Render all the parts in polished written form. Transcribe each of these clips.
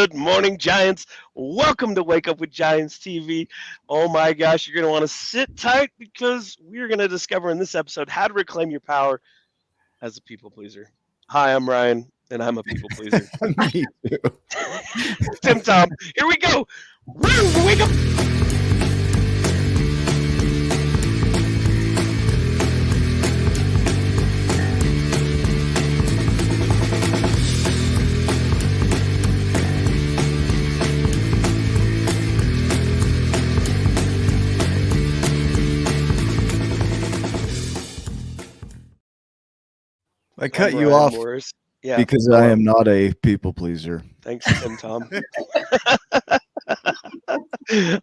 Good morning, Giants. Welcome to Wake Up with Giants TV. Oh my gosh, you're going to want to sit tight because we're going to discover in this episode how to reclaim your power as a people pleaser. Hi, I'm Ryan, and I'm a people pleaser. Me too. Tim Tom, here we go. Woo, wake up. I cut I'm you Ryan off Morris. Yeah, because I am not a people pleaser. thanks, Tim Tom.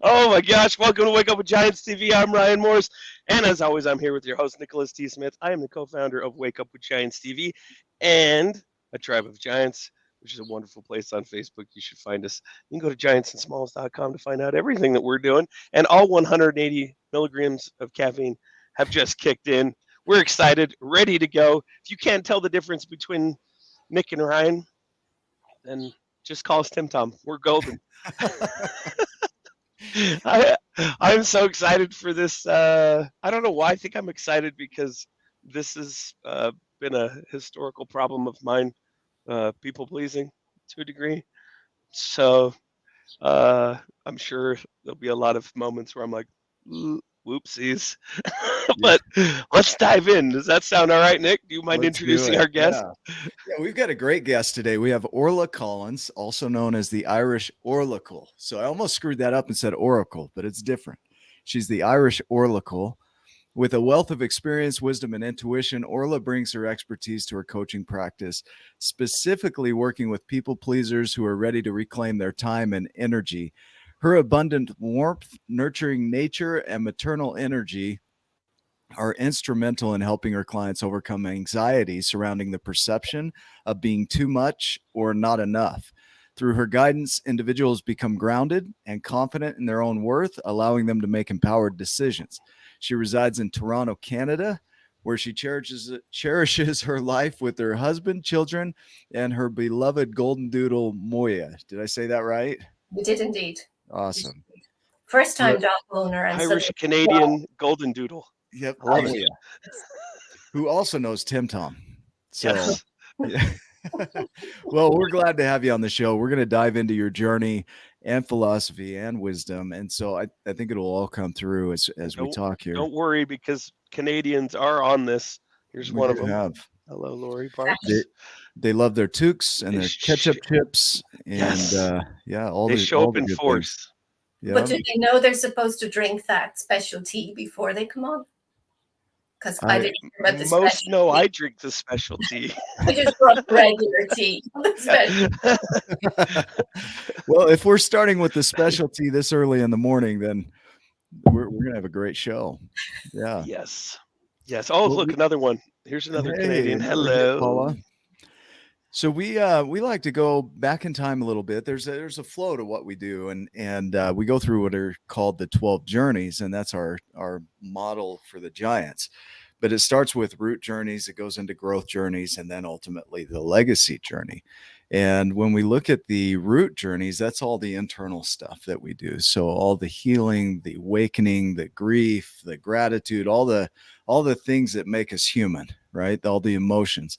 Oh my gosh, welcome to Wake Up with Giants TV. I'm Ryan Morris, and as always, I'm here with your host, Nicholas T. Smith. I am the co-founder of Wake Up with Giants TV and a Tribe of Giants, which is a wonderful place on Facebook. You should find us. You can go to giantsandsmalls.com to find out everything that we're doing, and all 180 milligrams of caffeine have just kicked in. We're excited, ready to go. If you can't tell the difference between Nick and Ryan, then just call us Tim Tom. We're golden. I'm so excited for this. I don't know why. I think I'm excited because this has been a historical problem of mine, people pleasing to a degree. So I'm sure there'll be a lot of moments where I'm like, whoopsies. But let's dive in. Does that sound all right, Nick? Do you mind introducing our guest? Yeah, we've got a great guest today. We have Orla Collins, also known as the Irish Orlacle. So I almost screwed that up and said Oracle, but it's different. She's the Irish Orlacle. With a wealth of experience, wisdom, and intuition, Orla brings her expertise to her coaching practice, specifically working with people pleasers who are ready to reclaim their time and energy. Her abundant warmth, nurturing nature, and maternal energy are instrumental in helping her clients overcome anxiety surrounding the perception of being too much or not enough. Through her guidance, individuals become grounded and confident in their own worth, allowing them to make empowered decisions. She resides in Toronto, Canada, where she cherishes her life with her husband, children, and her beloved goldendoodle, Moya. Did I say that right? You did indeed. Awesome. First time dog owner and Irish Canadian golden doodle. Yep. I love it. Who also knows Tim Tom. So, Yes. yeah. Well, we're glad to have you on the show. We're going to dive into your journey and philosophy and wisdom. And so I think it'll all come through as we talk here. Don't worry, because Canadians are on this. Here's one of them. Hello, Lori Parks. They love their toques and their ketchup chips. And they show up in force. Yeah. But do they know they're supposed to drink that special tea before they come on? Because I didn't hear about the special No, tea. I drink the special tea. I just brought regular tea. Well, if we're starting with the specialty this early in the morning, then we're going to have a great show. Yeah. Yes. Oh, look, another one. Here's another Canadian. Hello, Paula. So we like to go back in time a little bit. There's a flow to what we do, and we go through what are called the 12 journeys, and that's our model for the Giants. But it starts with root journeys, it goes into growth journeys, and then ultimately the legacy journey. And when we look at the root journeys, that's all the internal stuff that we do. So all the healing, the awakening, the grief, the gratitude, all the things that make us human, right? All the emotions.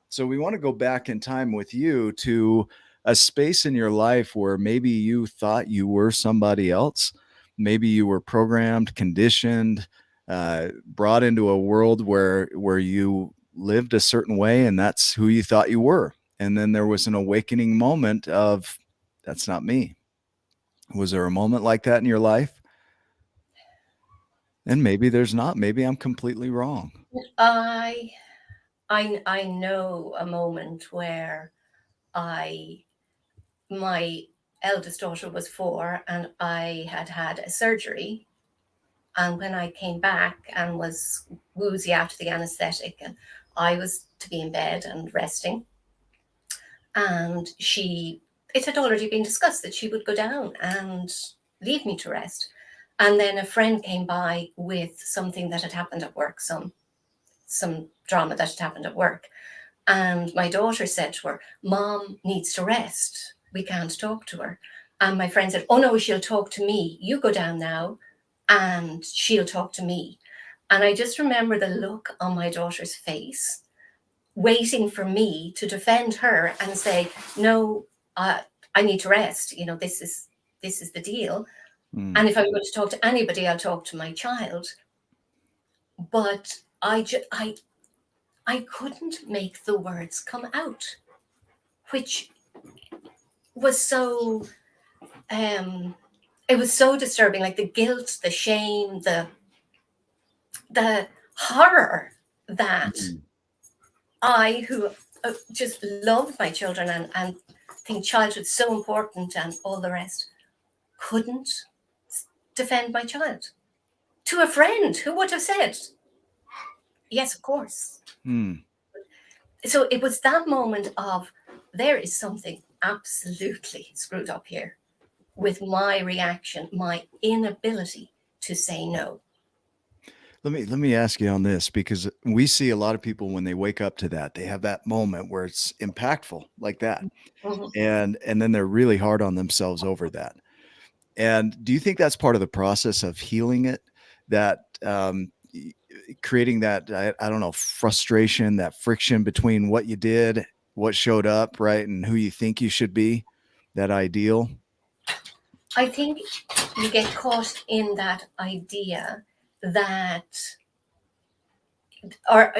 So we want to go back in time with you to a space in your life where maybe you thought you were somebody else. Maybe you were programmed, conditioned, brought into a world where you lived a certain way, and that's who you thought you were. And then there was an awakening moment of, that's not me. Was there a moment like that in your life? And maybe there's not. Maybe I'm completely wrong. I know a moment where my eldest daughter was 4 and I had a surgery. And when I came back and was woozy after the anesthetic, and I was to be in bed and resting, and it had already been discussed that she would go down and leave me to rest. And then a friend came by with something that had happened at work, some drama that had happened at work. And my daughter said to her, "Mom needs to rest. we can't talk to her. And my friend said, oh no, she'll talk to me. You go down now and she'll talk to me. And I just remember the look on my daughter's face, waiting for me to defend her and say, no, I need to rest. This is the deal. And if I'm going to talk to anybody, I'll talk to my child. But I couldn't make the words come out, which was so, it was so disturbing, like the guilt, the shame, the horror that I, who just love my children and think childhood's so important and all the rest, couldn't defend my child to a friend who would have said, yes, of course. So it was that moment of, there is something absolutely screwed up here with my reaction, my inability to say no. Let me ask you on this, because we see a lot of people when they wake up to that, they have that moment where it's impactful like that. And then they're really hard on themselves over that. And do you think that's part of the process of healing it, that creating that, I don't know, frustration, that friction between what you did, what showed up, right, and who you think you should be, that ideal? I think you get caught in that idea that, or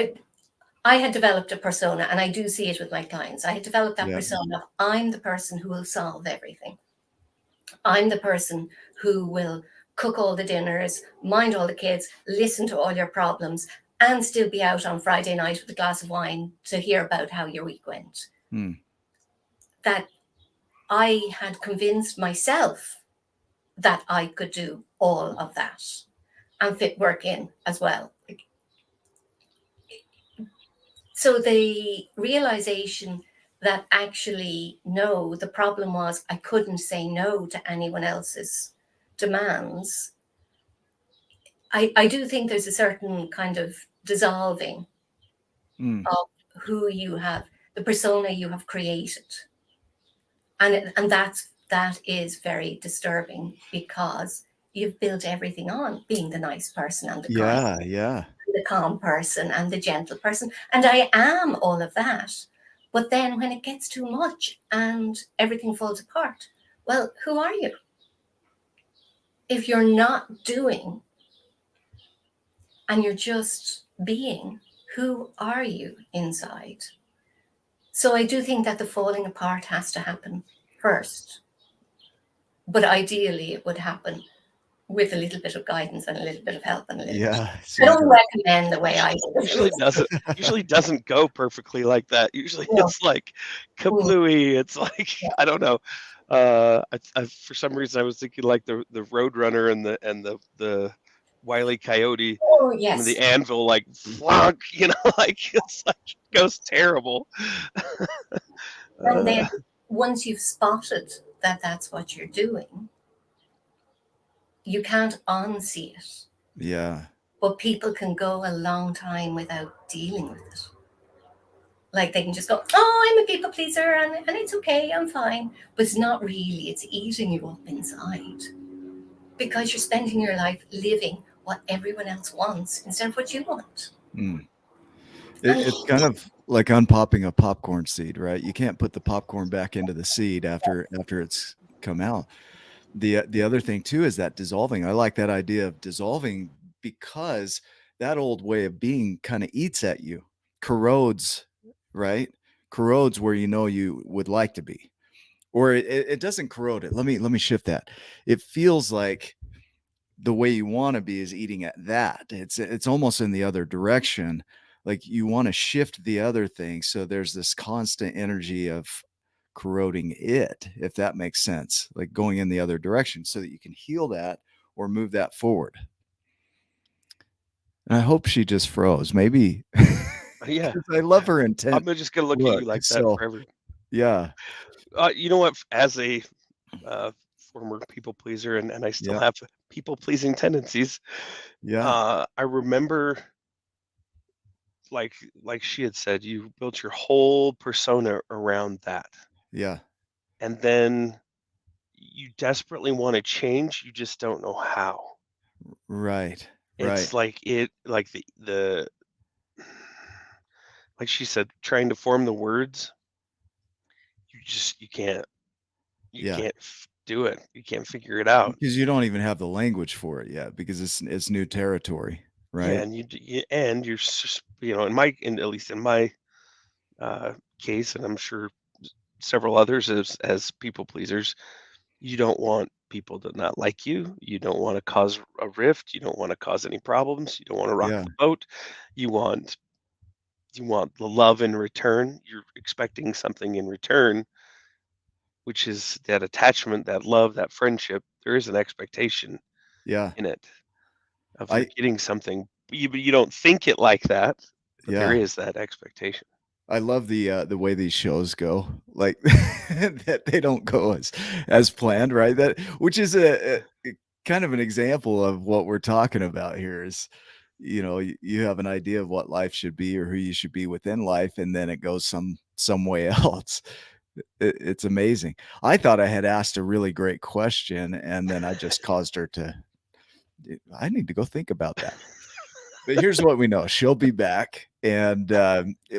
I had developed a persona, and I do see it with my clients. I had developed that persona. I'm the person who will solve everything. I'm the person who will cook all the dinners, mind all the kids, listen to all your problems, and still be out on Friday night with a glass of wine to hear about how your week went. That I had convinced myself that I could do all of that and fit work in as well. So the realization that actually, no, the problem was I couldn't say no to anyone else's demands. I do think there's a certain kind of dissolving of who you have, the persona you have created. And that is very disturbing, because you've built everything on being the nice person and the kind, the calm person and the gentle person. And I am all of that. But then when it gets too much and everything falls apart, well, who are you? If you're not doing and you're just being, who are you inside? So I do think that the falling apart has to happen first. But ideally, it would happen with a little bit of guidance and a little bit of help and a little bit. I don't recommend the way I do it. Usually doesn't go perfectly like that. Usually it's like kablooey. It's like, I don't know. I for some reason I was thinking like the Roadrunner and the Wile E. Coyote. Oh yes. The anvil, like flunk, like it's like it goes terrible. And then once you've spotted that that's what you're doing, you can't unsee it. Yeah. But people can go a long time without dealing with it. Like they can just go, oh, I'm a people pleaser and it's okay, I'm fine. But it's not really, it's eating you up inside. Because you're spending your life living what everyone else wants instead of what you want. It's kind of like unpopping a popcorn seed, right? You can't put the popcorn back into the seed after it's come out. The other thing too is that dissolving. I like that idea of dissolving, because that old way of being kind of eats at you, corrodes, right? Corrodes where you would like to be, or it doesn't corrode it. Let me shift that. It feels like the way you want to be is eating at that. It's almost in the other direction. Like you want to shift the other thing. So there's this constant energy of corroding it, if that makes sense, like going in the other direction so that you can heal that or move that forward. And I hope she just froze. Maybe. Yeah. I love her intent. I'm just going to look at you like that forever. Yeah. You know what? As a former people pleaser, and I still have people pleasing tendencies. Yeah. I remember, like she had said, you built your whole persona around that. Yeah. and then you desperately want to change, you just don't know how. Right. It's Right. like the like she said, trying to form the words, you can't Yeah. do it. You can't figure it out. Because you don't even have the language for it yet because it's new territory, Yeah, right? and and you're at least in my case, and I'm sure several others as people pleasers, you don't want people to not like you. You don't want to cause a rift. You don't want to cause any problems. You don't want to rock Yeah. the boat. You want the love in return. You're expecting something in return, which is that attachment, that love, that friendship. There is an expectation Yeah. in it of you're I getting something. You don't think it like that, but there yeah. is that expectation. I love the way these shows go, like that they don't go as planned, right? That which is a kind of an example of what we're talking about here is, you have an idea of what life should be or who you should be within life, and then it goes some way else. It's amazing. I thought I had asked a really great question, and then I just caused her to. I need to go think about that. But here's what we know. She'll be back, and,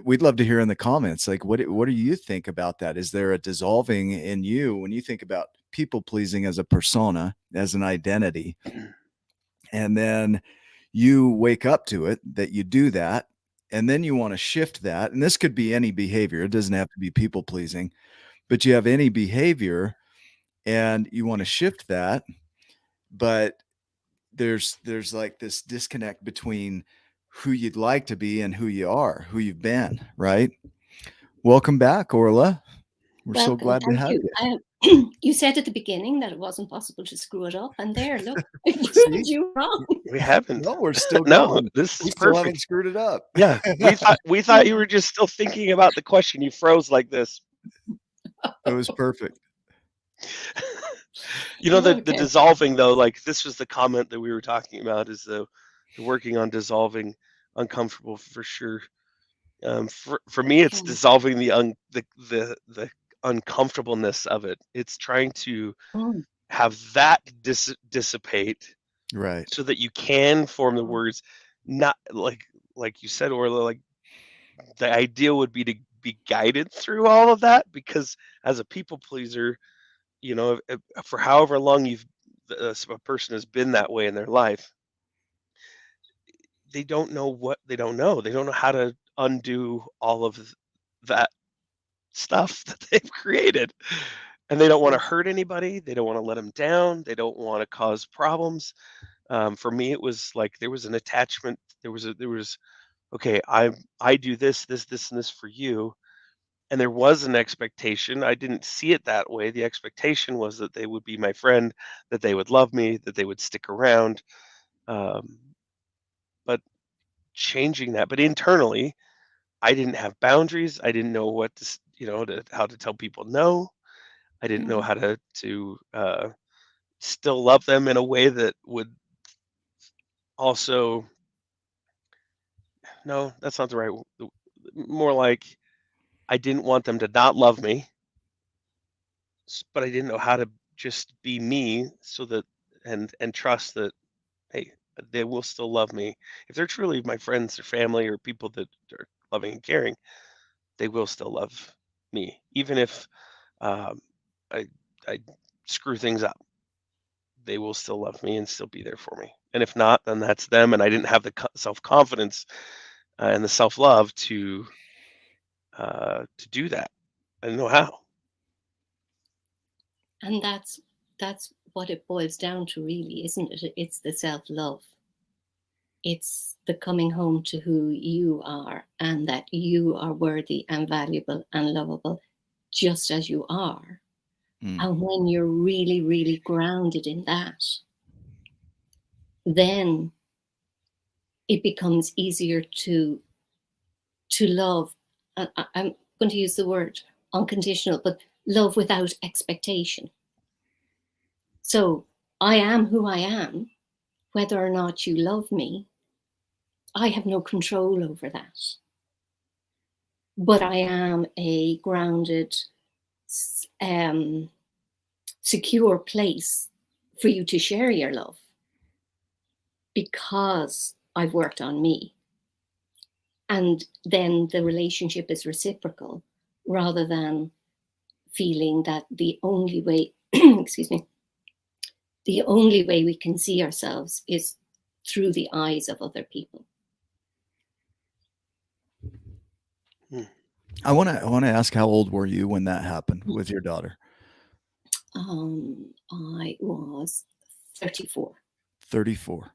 we'd love to hear in the comments, like, what do you think about that? Is there a dissolving in you when you think about people pleasing as a persona, as an identity, and then you wake up to it, that you do that, and then you wanna shift that, and this could be any behavior, it doesn't have to be people pleasing, but you have any behavior, and you wanna shift that, but there's like this disconnect between who you'd like to be and who you are, who you've been, right? Welcome back, Orla. We're so Welcome, glad to thank have you. you. You said at the beginning that it wasn't possible to screw it up, and there, look, I proved See? you wrong. We haven't. No, we're still No, going. this We is still haven't perfect. screwed it up. Yeah, we thought you were just still thinking about the question. You froze like this. It was perfect. The Okay. dissolving though, like this was the comment that we were talking about, is the working on dissolving uncomfortable for sure. For me, it's Okay. dissolving the uncomfortableness of it. It's trying to Mm, have that dissipate Right. so that you can form the words. Not like you said, Orla, like the idea would be to be guided through all of that, because as a people pleaser, for however long a person has been that way in their life, they don't know what they don't know. They don't know how to undo all of that stuff that they've created. And they don't want to hurt anybody. They don't want to let them down. They don't want to cause problems. For me, it was like there was an attachment. There was okay. I do this, and this for you, and there was an expectation. I didn't see it that way. The expectation was that they would be my friend, that they would love me, that they would stick around. Um, but changing that, but internally, I didn't have boundaries. I didn't know what how to tell people no. I didn't know mm, how to still love them in a way that would also. No, that's not the right. More like I didn't want them to not love me, but I didn't know how to just be me, so that and trust that, hey, they will still love me if they're truly my friends or family or people that are loving and caring. They will still love me, even if um, I I screw things up. They will still love me and still be there for me. And if not, then that's them. And I didn't have the self confidence and the self love to do that. I didn't know how. and that's what it boils down to, really, isn't it? It's the self-love. It's the coming home to who you are, and that you are worthy and valuable and lovable just as you are. Mm. And when you're really, really grounded in that, then it becomes easier to love. I'm going to use the word unconditional, but love without expectation. So I am who I am, whether or not you love me, I have no control over that. But I am a grounded, secure place for you to share your love, because I've worked on me. And then the relationship is reciprocal, rather than feeling that the only way, excuse me, the only way we can see ourselves is through the eyes of other people. I want to ask, how old were you when that happened with your daughter? I was 34. 34.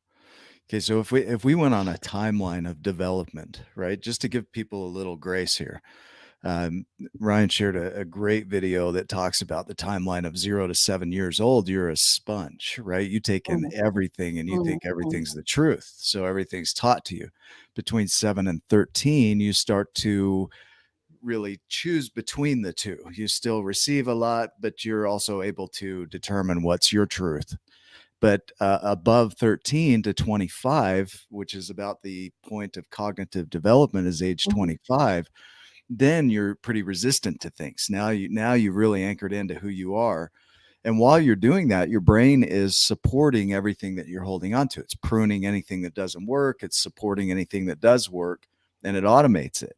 Okay, so if we went on a timeline of development, right, just to give people a little grace here, Ryan shared a great video that talks about the timeline of 0 to 7 years old. You're a sponge, right? You take in everything and you think everything's the truth. So everything's taught to you. Between 7 and 13, you start to really choose between the two. You still receive a lot, but you're also able to determine what's your truth. But above 13 to 25, which is about the point of cognitive development, is age 25, then you're pretty resistant to things. Now you've really anchored into who you are. And while you're doing that, your brain is supporting everything that you're holding on to. It's pruning anything that doesn't work. It's supporting anything that does work, and it automates it.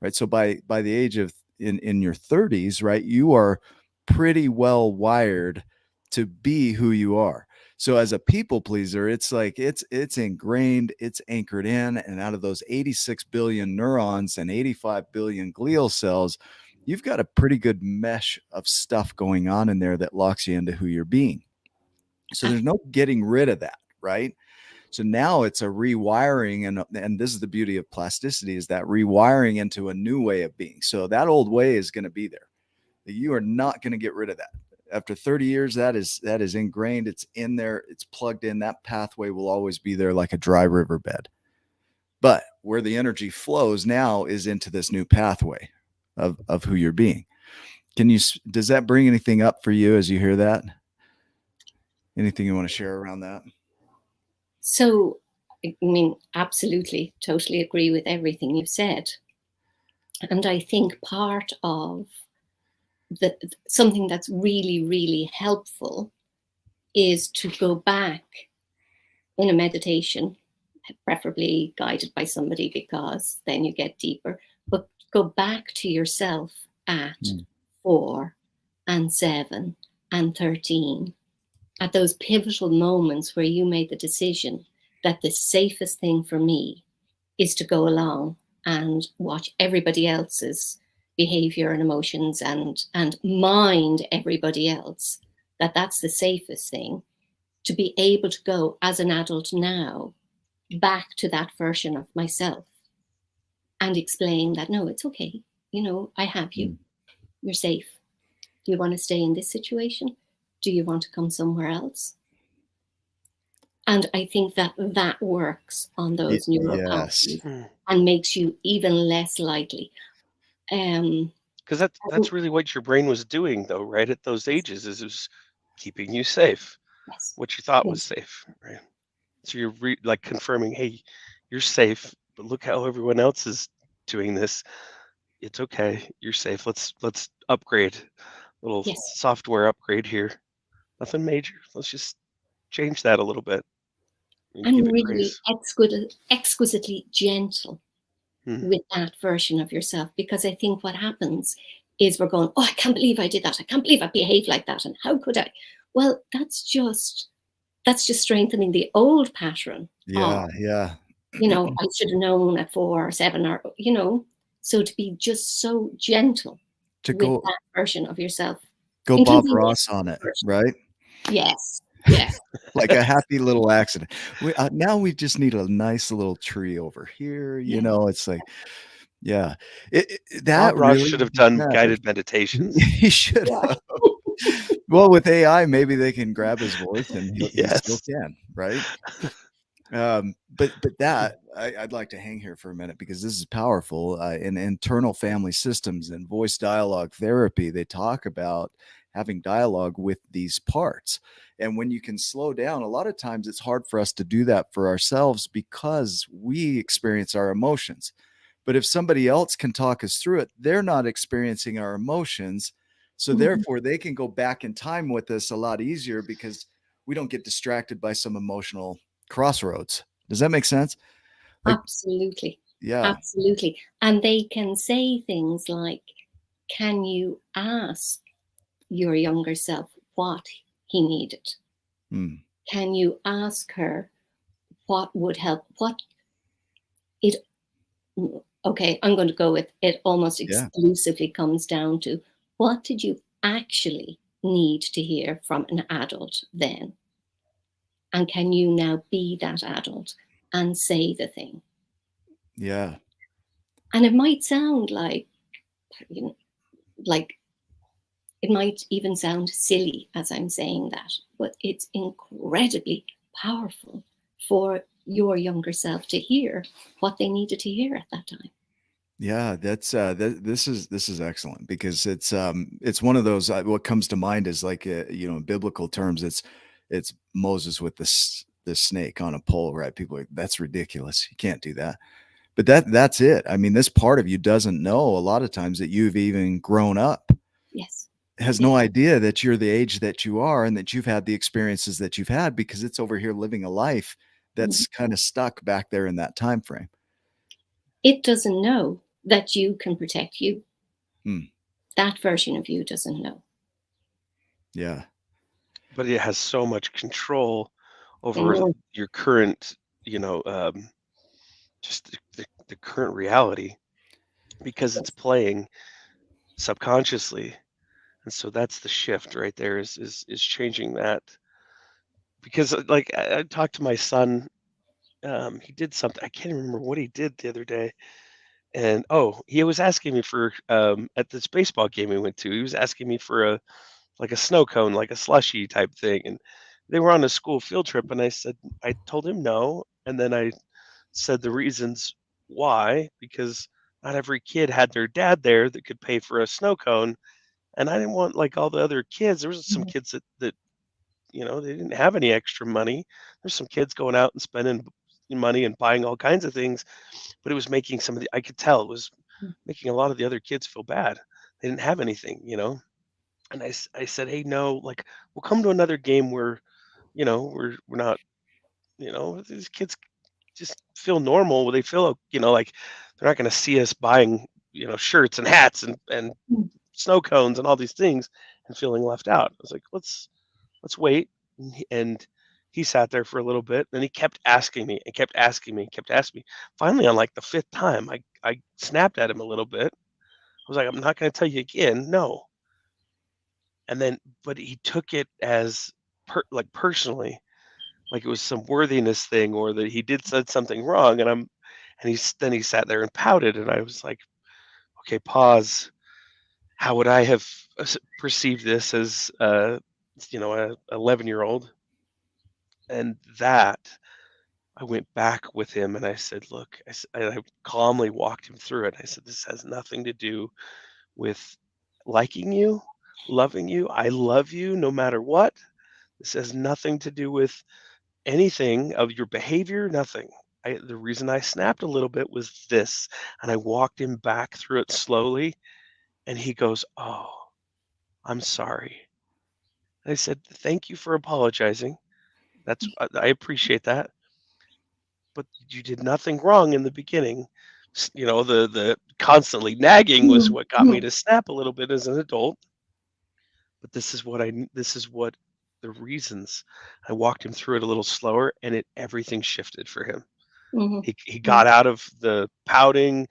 Right. So by the age of in your 30s, right, you are pretty well wired to be who you are. So as a people pleaser, it's like it's ingrained, it's anchored in, and out of those 86 billion neurons and 85 billion glial cells, you've got a pretty good mesh of stuff going on in there that locks you into who you're being. So there's no getting rid of that, right? So now it's a rewiring, and this is the beauty of plasticity, is that rewiring into a new way of being. So that old way is going to be there. You are not going to get rid of that. After 30 years, that is ingrained. It's in there. It's plugged in. That pathway will always be there, like a dry riverbed. But where the energy flows now is into this new pathway of who you're being. Does that bring anything up for you as you hear that? Anything you want to share around that? So, I mean, absolutely, totally agree with everything you've said. And I think part of something that's really, really helpful is to go back in a meditation, preferably guided by somebody, because then you get deeper, but go back to yourself at 4 and 7 and 13, at those pivotal moments where you made the decision that the safest thing for me is to go along and watch everybody else's behavior and emotions and mind everybody else, that's the safest thing, to be able to go as an adult now back to that version of myself and explain that, no, it's okay. You know, I have you. You're safe. Do you want to stay in this situation? Do you want to come somewhere else? And I think that works on those neural pathways and makes you even less likely. Because that's really what your brain was doing, though, right? At those ages, is it was keeping you safe. Yes. What you thought was safe, right? So you're like confirming, hey, you're safe, but look how everyone else is doing this. It's okay. You're safe. Let's upgrade. Little software upgrade here. Nothing major. Let's just change that a little bit. And really exquisitely gentle with that version of yourself. Because I think what happens is we're going, oh, I can't believe I did that. I can't believe I behaved like that. And how could I? Well, that's just strengthening the old pattern. Yeah. You know, I should have known at 4 or 7 or, you know, so to be just so gentle with that version of yourself. Go Bob Ross on it, right? Yes. Like a happy little accident. Now we just need a nice little tree over here. You know, it's like, that Bob Ross really should have done guided meditations. He should have. Well, with AI, maybe they can grab his voice and he still can, right? But that I'd like to hang here for a minute, because this is powerful. In internal family systems and voice dialogue therapy, they talk about having dialogue with these parts. And when you can slow down, a lot of times it's hard for us to do that for ourselves because we experience our emotions. But if somebody else can talk us through it, they're not experiencing our emotions. So therefore they can go back in time with us a lot easier because we don't get distracted by some emotional crossroads. Does that make sense? Like, Absolutely. yeah. Absolutely. And they can say things like, can you ask your younger self what he needed? Can you ask her what would help? Okay, I'm going to go with it almost exclusively comes down to, what did you actually need to hear from an adult then? And can you now be that adult and say the thing? Yeah. And it might sound like, you know, like it might even sound silly as I'm saying that, but it's incredibly powerful for your younger self to hear what they needed to hear at that time. Yeah, that's this is excellent, because it's one of those, what comes to mind is like, you know, in biblical terms, it's Moses with the snake on a pole, right? People are like, that's ridiculous. You can't do that. But that's it. I mean, this part of you doesn't know a lot of times that you've even grown up. Yes. Has no idea that you're the age that you are and that you've had the experiences that you've had, because it's over here living a life that's kind of stuck back there in that time frame. It doesn't know that you can protect you. That version of you doesn't know. Yeah. But it has so much control over your current, you know, just the current reality, because it's playing subconsciously. And so that's the shift right there, is changing that. Because like I talked to my son, he did something, I can't remember what he did the other day. And he was asking me for at this baseball game we went to, he was asking me for a like a snow cone, like a slushy type thing. And they were on a school field trip, and I told him no. And then I said the reasons why, because not every kid had their dad there that could pay for a snow cone. And I didn't want like all the other kids. There was some kids that you know, they didn't have any extra money. There's some kids going out and spending money and buying all kinds of things, but it was making some of the, I could tell it was making a lot of the other kids feel bad. They didn't have anything, you know. And I said, hey, no, like we'll come to another game where, you know, we're not, you know, these kids just feel normal. They feel, you know, like they're not going to see us buying, you know, shirts and hats and snow cones and all these things and feeling left out. I was like, let's wait. And he sat there for a little bit, and he kept asking me and kept asking me and kept asking me. Finally, on like the fifth time, I snapped at him a little bit. I was like, I'm not going to tell you again. No. And then, but he took it as like personally, like it was some worthiness thing, or that he said something wrong. Then he sat there and pouted. And I was like, okay, pause. How would I have perceived this as, you know, a 11-year-old? And that I went back with him and I said, look, I calmly walked him through it. I said, this has nothing to do with liking you, loving you. I love you no matter what. This has nothing to do with anything of your behavior, nothing. The reason I snapped a little bit was this. And I walked him back through it slowly. And he goes, oh, I'm sorry. And I said, thank you for apologizing. I appreciate that. But you did nothing wrong in the beginning. You know, the constantly nagging was what got me to snap a little bit as an adult. But this is what the reasons. I walked him through it a little slower, and everything shifted for him. He got out of the pouting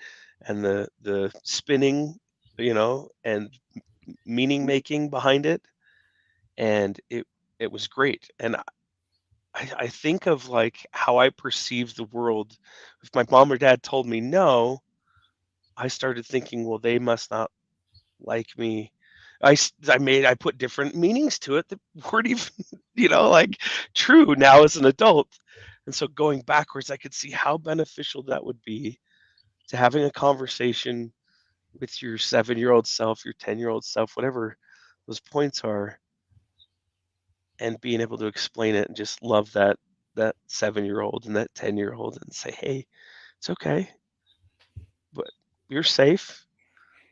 and the spinning, you know, and meaning making behind it, and it was great. And I think of like how I perceive the world. If my mom or dad told me no, I started thinking, well, they must not like me. I put different meanings to it that weren't even, you know, like true now as an adult. And so going backwards, I could see how beneficial that would be to having a conversation with your 7-year-old self, your 10-year-old self, whatever those points are, and being able to explain it and just love that 7-year-old and that 10-year-old and say, hey, it's okay, but you're safe.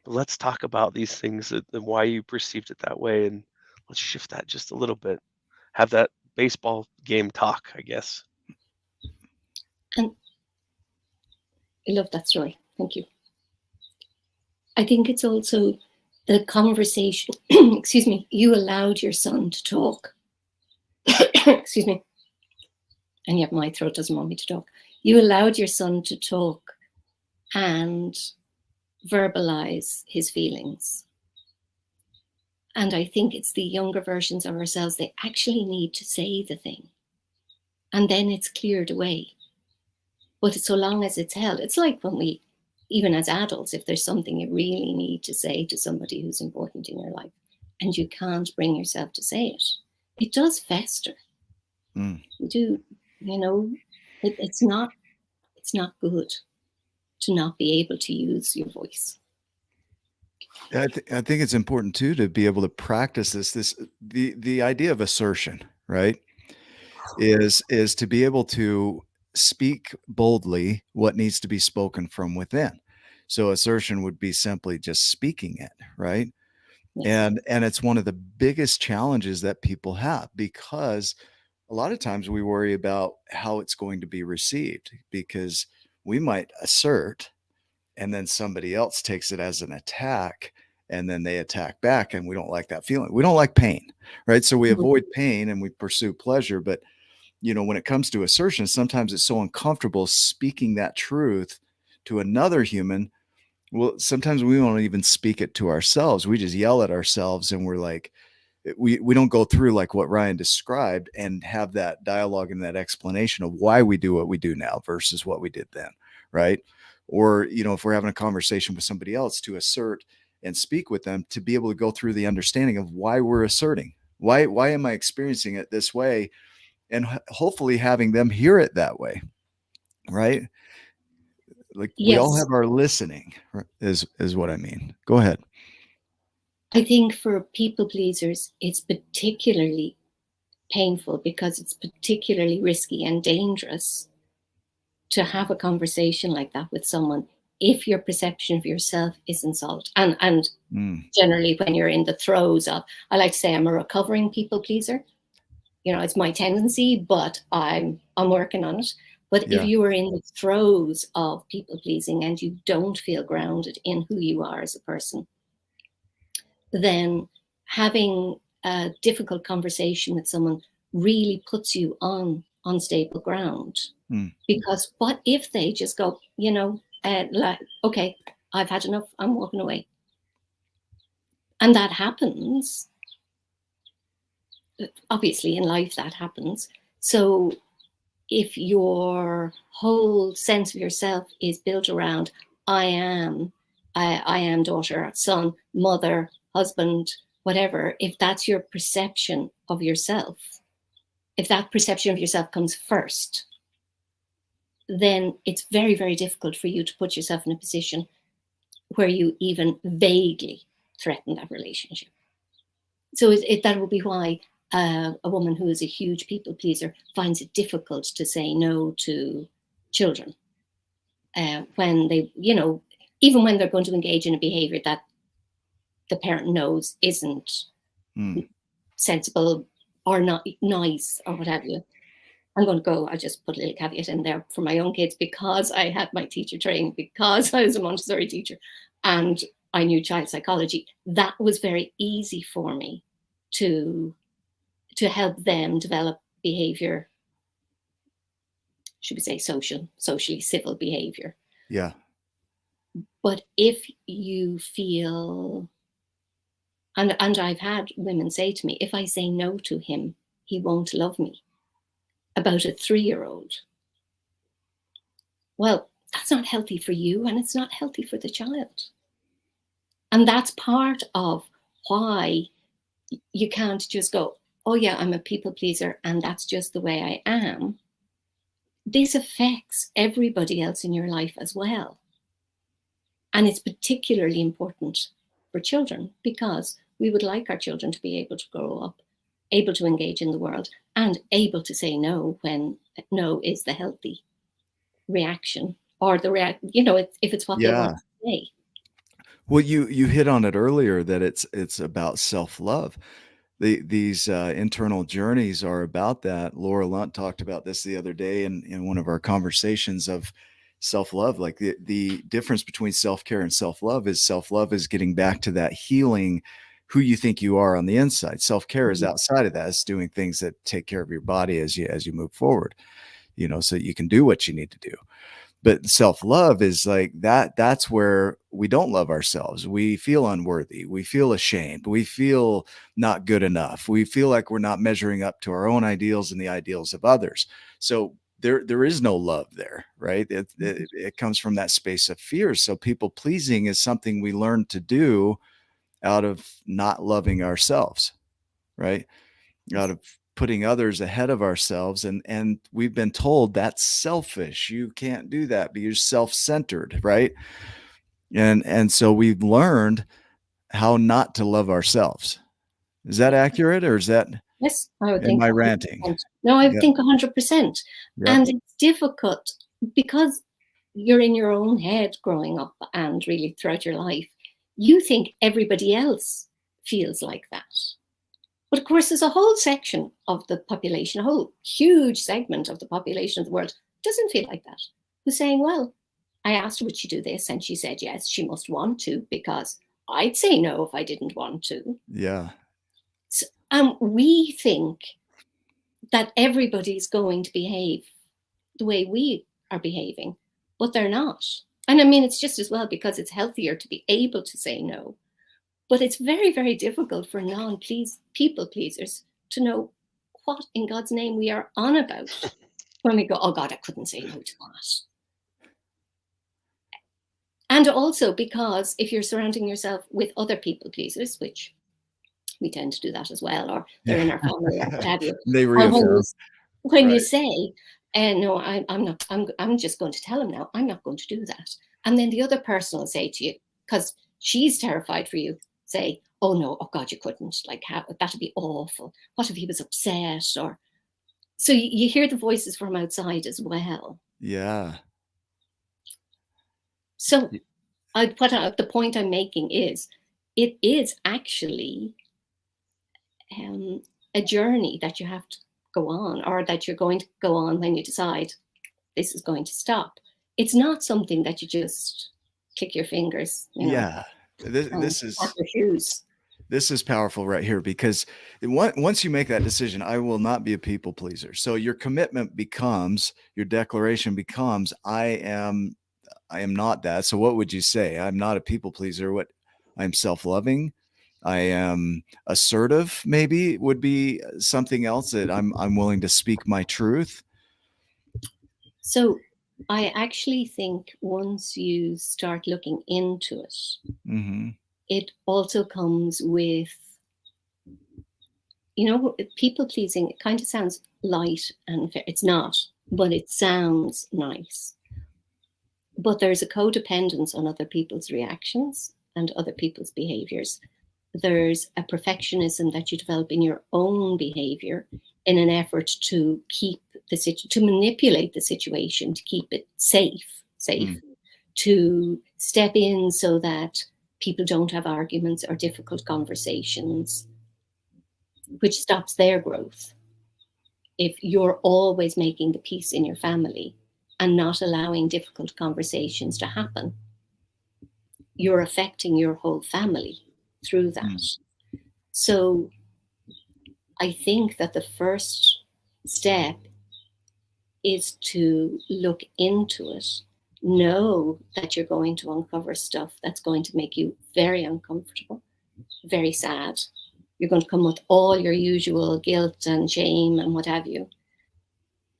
But let's talk about these things and why you perceived it that way, and let's shift that just a little bit. Have that baseball game talk, I guess. And I love that story. Thank you. I think it's also the conversation. Excuse me. You allowed your son to talk. Excuse me. And yet my throat doesn't want me to talk. You allowed your son to talk and verbalize his feelings. And I think it's the younger versions of ourselves, they actually need to say the thing. And then it's cleared away. But so long as it's held, it's like when we, even as adults, if there's something you really need to say to somebody who's important in your life, and you can't bring yourself to say it, it does fester. You do, you know, it's not good to not be able to use your voice. I think it's important too to be able to practice the idea of assertion, right? Is to be able to speak boldly what needs to be spoken from within. So assertion would be simply just speaking it, right? Yes. And it's one of the biggest challenges that people have, because a lot of times we worry about how it's going to be received, because we might assert and then somebody else takes it as an attack, and then they attack back, and we don't like that feeling. We don't like pain, right? So we avoid pain and we pursue pleasure. But you know, when it comes to assertion, sometimes it's so uncomfortable speaking that truth to another human. Well, sometimes we won't even speak it to ourselves. We just yell at ourselves, and we're like, we don't go through like what Ryan described and have that dialogue and that explanation of why we do what we do now versus what we did then, right? Or, you know, if we're having a conversation with somebody else, to assert and speak with them, to be able to go through the understanding of why we're asserting. Why am I experiencing it this way? And hopefully having them hear it that way, right? Like we all have our listening, is what I mean. Go ahead. I think for people pleasers, it's particularly painful because it's particularly risky and dangerous to have a conversation like that with someone if your perception of yourself isn't solid. And generally when you're in the throes of, I like to say I'm a recovering people pleaser. You know, it's my tendency, but I'm working on it. But if you are in the throes of people pleasing and you don't feel grounded in who you are as a person, then having a difficult conversation with someone really puts you on unstable ground. Because what if they just go, you know, like, okay, I've had enough, I'm walking away. And that happens. Obviously in life that happens. So if your whole sense of yourself is built around I am daughter, son, mother, husband, whatever, if that's your perception of yourself, if that perception of yourself comes first, then it's very, very difficult for you to put yourself in a position where you even vaguely threaten that relationship. So that would be why a woman who is a huge people pleaser finds it difficult to say no to children when they, you know, even when they're going to engage in a behavior that the parent knows isn't sensible or not nice or what have you. I'm going to go, I just put a little caveat in there for my own kids, because I had my teacher training, because I was a Montessori teacher and I knew child psychology. That was very easy for me to help them develop behavior, should we say socially civil behavior. Yeah. But if you feel, and I've had women say to me, if I say no to him, he won't love me, about a 3-year-old. Well, that's not healthy for you, and it's not healthy for the child. And that's part of why you can't just go, oh yeah, I'm a people pleaser and that's just the way I am. This affects everybody else in your life as well. And it's particularly important for children, because we would like our children to be able to grow up, able to engage in the world, and able to say no when no is the healthy reaction, or the you know, if it's what they want to say. Well, you hit on it earlier that it's about self-love. These internal journeys are about that. Laura Lunt talked about this the other day in one of our conversations of self-love. Like the difference between self-care and self-love is getting back to that healing who you think you are on the inside. Self-care is outside of that. It's doing things that take care of your body as you move forward, so you can do what you need to do. But self-love is like that's where we don't love ourselves. We feel unworthy. We feel ashamed. We feel not good enough. We feel like we're not measuring up to our own ideals and the ideals of others. So there is no love there, right? It comes from that space of fear. So people pleasing is something we learn to do out of not loving ourselves, right? Out of putting others ahead of ourselves. And we've been told that's selfish. You can't do that, but you're self-centered, right? And so we've learned how not to love ourselves. Is that accurate, or is that? Yes, I would am think. I 100%. ranting? No, I Yep. think 100%. Yep. And it's difficult because you're in your own head growing up and really throughout your life. You think everybody else feels like that. But of course, there's a whole section of the population, a whole huge segment of the population of the world doesn't feel like that. Who's saying, well, I asked her, would she do this? And she said, yes, she must want to, because I'd say no if I didn't want to. Yeah. So, we think that everybody's going to behave the way we are behaving, but they're not. And I mean, it's just as well because it's healthier to be able to say no. But it's very, very difficult for people pleasers to know what in God's name we are on about when we go, oh God, I couldn't say no to that. And also because if you're surrounding yourself with other people pleasers, which we tend to do that as well, or they're in our family or what have you. They reaffirm. When Right. you say, no, I'm just going to tell him now, I'm not going to do that. And then the other person will say to you, because she's terrified for you, say, oh no, oh God, you couldn't, like that'd be awful. What if he was upset? Or so you hear the voices from outside as well. Yeah. So the point I'm making is it is actually a journey that you have to go on, or that you're going to go on when you decide this is going to stop. It's not something that you just click your fingers, Yeah. This is your shoes. This is powerful right here, because once you make that decision, I will not be a people pleaser. So your commitment becomes, your declaration becomes, I am not that. So what would you say? I'm not a people pleaser. What? I'm self-loving. I am assertive. Maybe would be something else, that I'm willing to speak my truth. So I actually think once you start looking into it, Mm-hmm. it also comes with, people pleasing. It kind of sounds light and fair. It's not, but it sounds nice. But there's a codependence on other people's reactions and other people's behaviors. There's a perfectionism that you develop in your own behavior in an effort to keep to manipulate the situation, to keep it safe, to step in so that people don't have arguments or difficult conversations, which stops their growth. If you're always making the peace in your family and not allowing difficult conversations to happen, you're affecting your whole family through that. So I think that the first step is to look into it, know that you're going to uncover stuff that's going to make you very uncomfortable, very sad. You're going to come with all your usual guilt and shame and what have you.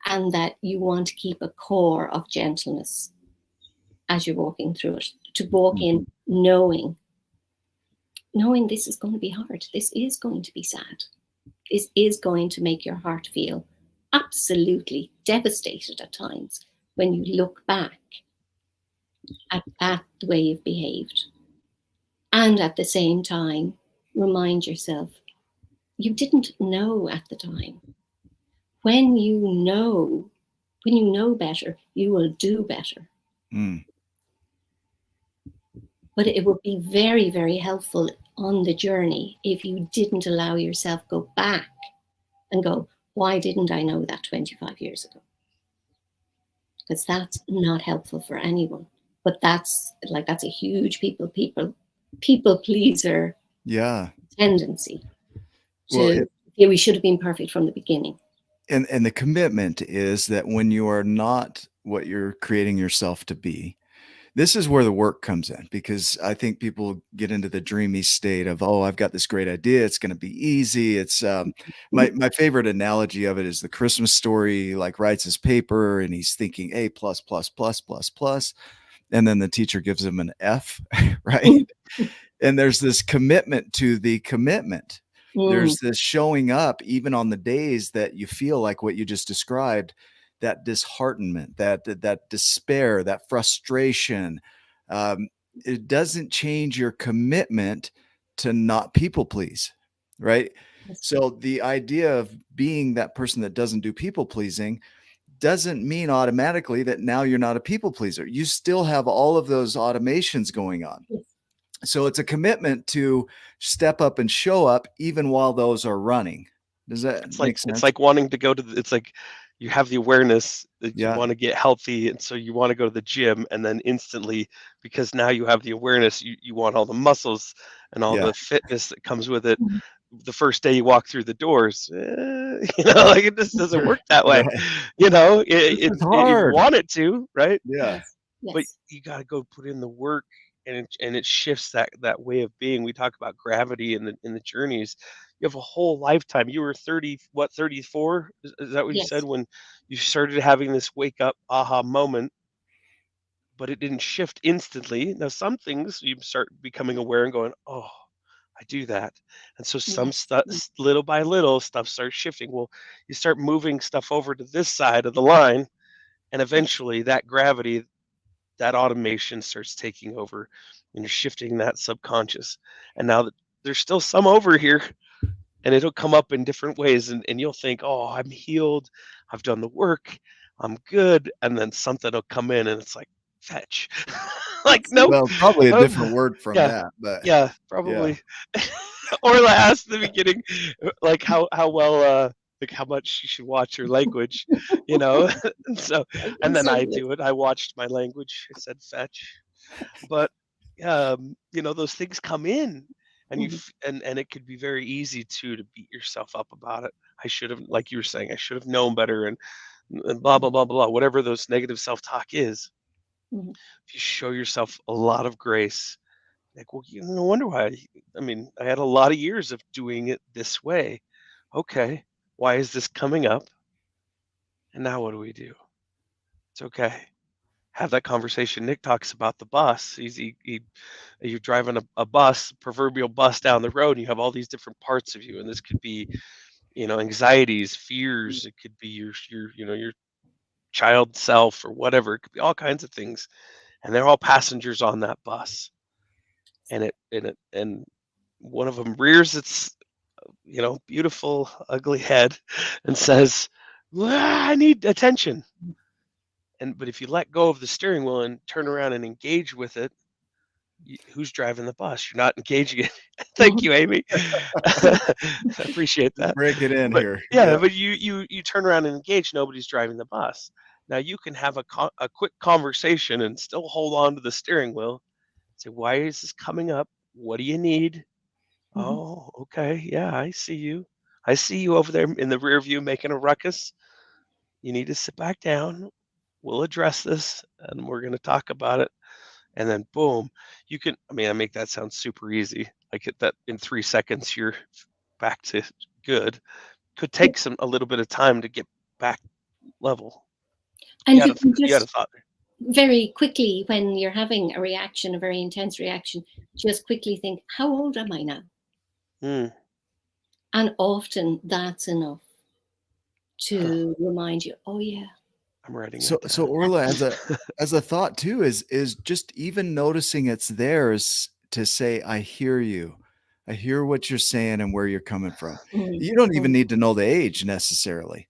And that you want to keep a core of gentleness as you're walking through it, to walk in knowing this is going to be hard. This is going to be sad. This is going to make your heart feel absolutely devastated at times when you look back at the way you've behaved. And at the same time, remind yourself, you didn't know at the time. When you know better, you will do better. But it would be very, very helpful on the journey if you didn't allow yourself go back and go, why didn't I know that 25 years ago? Because that's not helpful for anyone. But that's a huge people pleaser tendency to we should have been perfect from the beginning. And the commitment is that when you are not what you're creating yourself to be, this is where the work comes in, because I think people get into the dreamy state of, oh, I've got this great idea. It's going to be easy. It's my favorite analogy of it is the Christmas Story, like writes his paper and he's thinking A plus plus plus plus plus. And then the teacher gives him an F, right? And there's this commitment to the commitment. There's this showing up even on the days that you feel like what you just described, that disheartenment, that despair, that frustration. It doesn't change your commitment to not people please, right? So the idea of being that person that doesn't do people pleasing doesn't mean automatically that now you're not a people pleaser. You still have all of those automations going on. So it's a commitment to step up and show up even while those are running. Does that make sense? It's like wanting to go to it's like you have the awareness that you want to get healthy, and so you want to go to the gym, and then instantly, because now you have the awareness, you want all the muscles and all the fitness that comes with it. The first day you walk through the doors, like it just doesn't work that way. It's hard. You want it to, right? Yeah. But you got to go put in the work, and it shifts that way of being. We talk about gravity in the journeys. You have a whole lifetime. You were 34? Is that what you said when you started having this wake up aha moment? But it didn't shift instantly. Now some things you start becoming aware and going, oh, I do that. And so some stuff, little by little, stuff starts shifting. Well, you start moving stuff over to this side of the line, and eventually that gravity, that automation starts taking over, and you're shifting that subconscious. And now there's still some over here, and it'll come up in different ways, and you'll think, oh, I'm healed, I've done the work, I'm good. And then something will come in and it's like, fetch. Like, no. Well, probably a different word from that, but probably. Orla asked in the beginning, like how well like how much you should watch your language, So, and then I do it. I watched my language. I said fetch, but those things come in, and and it could be very easy to beat yourself up about it. I should have, like you were saying, I should have known better, and blah blah blah blah. Whatever those negative self-talk is, if you show yourself a lot of grace, like, well, no wonder why. I had a lot of years of doing it this way. Okay, why is this coming up? And now what do we do? It's okay. Have that conversation. Nick talks about the bus. You're driving a bus, proverbial bus down the road, and you have all these different parts of you. And this could be, anxieties, fears. It could be your child self or whatever. It could be all kinds of things. And they're all passengers on that bus. And one of them rears its, beautiful, ugly head and says, I need attention. But if you let go of the steering wheel and turn around and engage with it, who's driving the bus? You're not engaging it. Thank you, Amy. I appreciate that. Break it in here. Yeah, but you turn around and engage. Nobody's driving the bus. Now you can have a quick conversation and still hold on to the steering wheel. Say, why is this coming up? What do you need? Oh, okay. Yeah, I see you. I see you over there in the rear view making a ruckus. You need to sit back down. We'll address this, and we're going to talk about it. And then boom, you can, I make that sound super easy. Like that in 3 seconds, you're back to good. Could take a little bit of time to get back level. And you had a thought there. Very quickly, when you're having a reaction, a very intense reaction, just quickly think, how old am I now? And often that's enough to remind you, oh yeah. I'm writing. So Orla, as a thought too, is just even noticing it's there is to say, I hear you. I hear what you're saying and where you're coming from. You don't even need to know the age necessarily,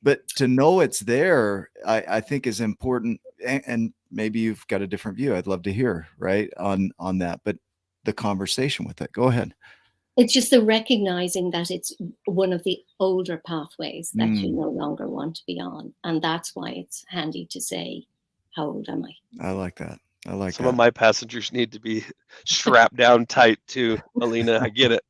but to know it's there, I think is important and maybe you've got a different view. I'd love to hear, right, on that. But the conversation with it. Go ahead. It's just the recognizing that it's one of the older pathways that you no longer want to be on. And that's why it's handy to say, how old am I? I like that. I like Some that. of my passengers need to be strapped down tight too, Alina. I get it.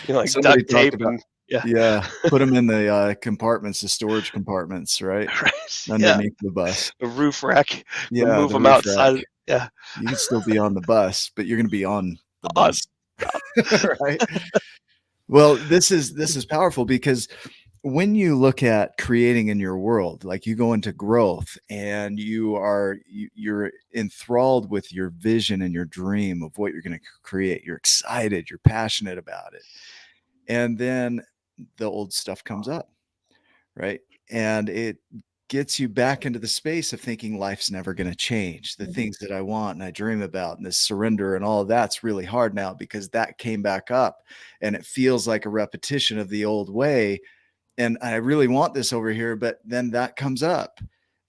You know, like Somebody duct tape talked about, and yeah, put them in the compartments, the storage compartments, right? right. Underneath the bus. A roof rack. Yeah, Move the them roof outside. rack. Yeah. You can still be on the bus, but you're going to be on the On- bus. Right. Well, this is powerful, because when you look at creating in your world, like you go into growth and you're enthralled with your vision and your dream of what you're going to create. You're excited, you're passionate about it. And then the old stuff comes up, right? And it gets you back into the space of thinking life's never going to change. The things that I want and I dream about and this surrender and all of that's really hard now, because that came back up and it feels like a repetition of the old way. And I really want this over here, but then that comes up.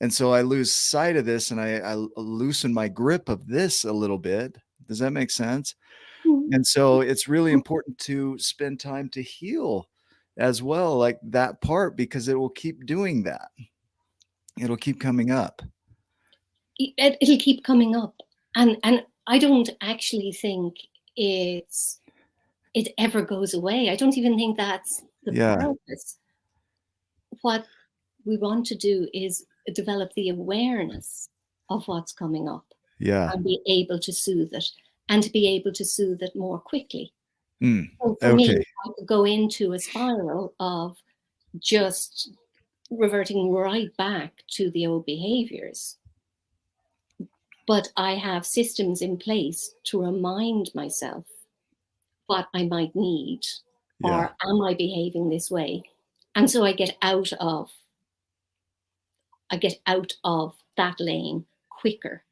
And so I lose sight of this, and I loosen my grip of this a little bit. Does that make sense? And so it's really important to spend time to heal as well, like that part, because it will keep doing that. It'll keep coming up. It'll keep coming up. And I don't actually think it ever goes away. I don't even think that's the purpose. What we want to do is develop the awareness of what's coming up. Yeah. And be able to soothe it, and to be able to soothe it more quickly. So for Okay. me, I could go into a spiral of just reverting right back to the old behaviors. But I have systems in place to remind myself what I might need, or am I behaving this way? And so I get out of that lane quicker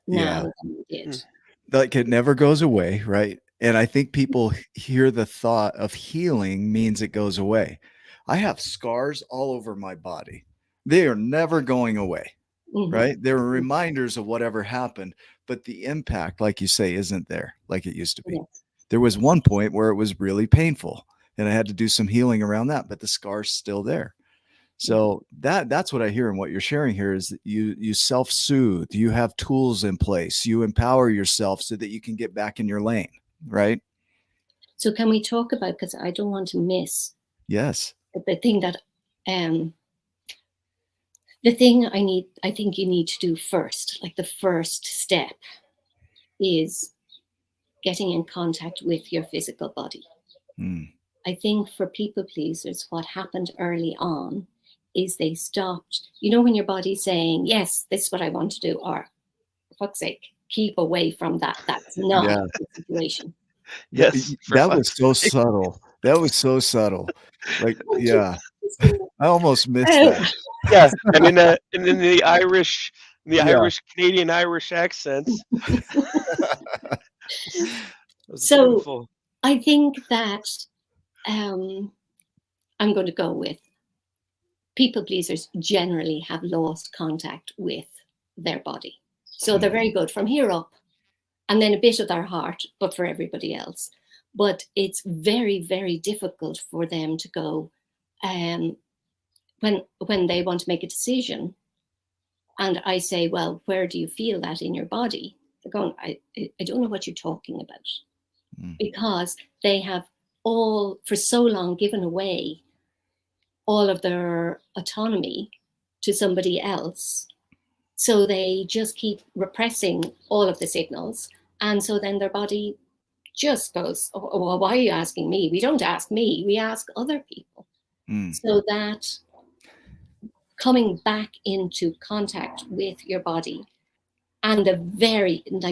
now than I did. Like it never goes away, right? And I think people hear the thought of healing means it goes away. I have scars all over my body. They are never going away, right? They're reminders of whatever happened, but the impact, like you say, isn't there like it used to be. Yes. There was one point where it was really painful and I had to do some healing around that, but the scar's still there. So that's what I hear, and what you're sharing here is that you self-soothe, you have tools in place, you empower yourself so that you can get back in your lane, right? So can we talk about, because I don't want to miss the thing that I think you need to do first, like the first step is getting in contact with your physical body. I think for people pleasers, what happened early on is they stopped, when your body's saying, yes, this is what I want to do, or for fuck's sake, keep away from that. That's not the situation. Yes. That was so subtle. That was so subtle. Like, I almost missed that. Yeah. And in the Irish, Canadian Irish accents. So beautiful. I think that I'm going to go with people pleasers generally have lost contact with their body. So they're very good from here up, and then a bit of their heart, but for everybody else. But it's very, very difficult for them to go when they want to make a decision. And I say, well, where do you feel that in your body? They're going, I don't know what you're talking about. Because they have all, for so long, given away all of their autonomy to somebody else. So they just keep repressing all of the signals. And so then their body just goes, oh, well, why are you asking me? We don't ask me, we ask other people. So that coming back into contact with your body and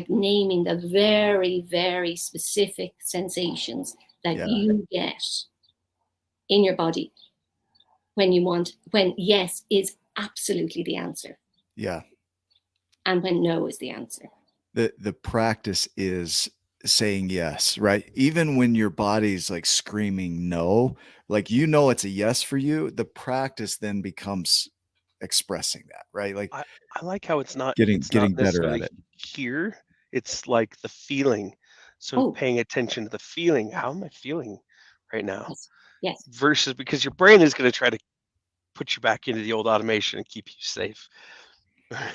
naming the very, very specific sensations that you get in your body when yes is absolutely the answer. Yeah. And when no is the answer. The practice is saying yes, right? Even when your body's like screaming no, like it's a yes for you, the practice then becomes expressing that, right? Like I like how it's not getting better necessarily at it. here. It's like the feeling. So Oh, paying attention to the feeling. How am I feeling right now? yes, yes. Versus because your brain is going to try to put you back into the old automation and keep you safe.